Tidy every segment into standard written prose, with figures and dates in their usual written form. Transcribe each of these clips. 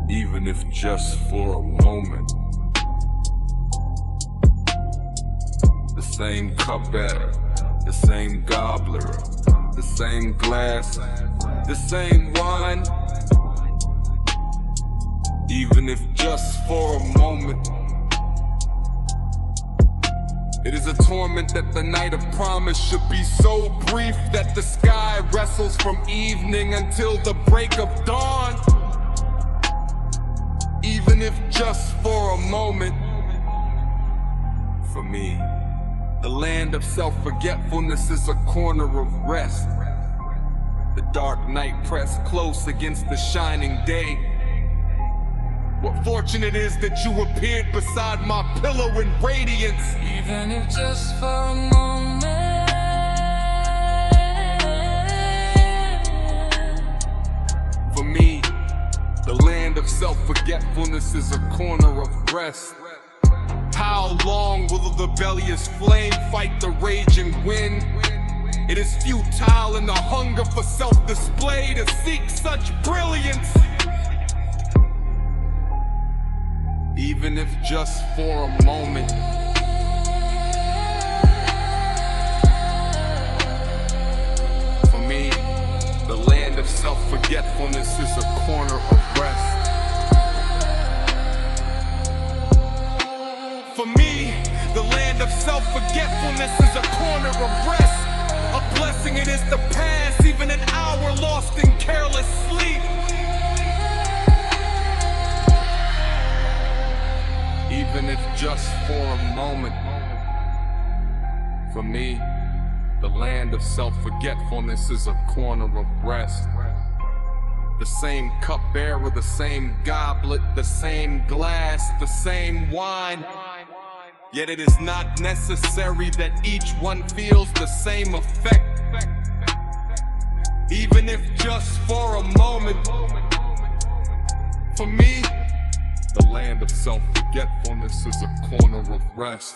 even if just for a moment. The same cupbearer, the same gobbler, the same glass, the same wine, even if just for a moment. It is a torment that the night of promise should be so brief that the sky wrestles from evening until the break of dawn. Even if just for a moment. For me, the land of self-forgetfulness is a corner of rest. The dark night pressed close against the shining day. What fortune it is that you appeared beside my pillow in radiance. Even if just for a moment. For me, the land of self-forgetfulness is a corner of rest. How long will the rebellious flame fight the raging wind? It is futile in the hunger for self-display to seek such brilliance. Even if just for a moment. For me, the land of self-forgetfulness is a corner of rest. For me, the land of self-forgetfulness is a corner of rest. A blessing it is to pass even an hour lost in careless sleep. Even if just for a moment. For me, the land of self-forgetfulness is a corner of rest. The same cupbearer, the same goblet, the same glass, the same wine. Yet it is not necessary that each one feels the same effect. Even if just for a moment. For me, the land of self-forgetfulness is a corner of rest.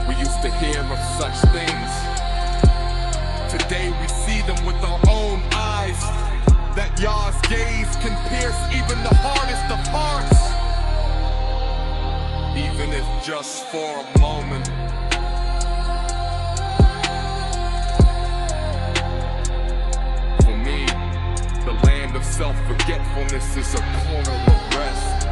We used to hear of such things. Today we see them with our own eyes. That Yah's gaze can pierce even the hardest of hearts. Even if just for a moment. For me, the land of self-forgetfulness is a corner of rest.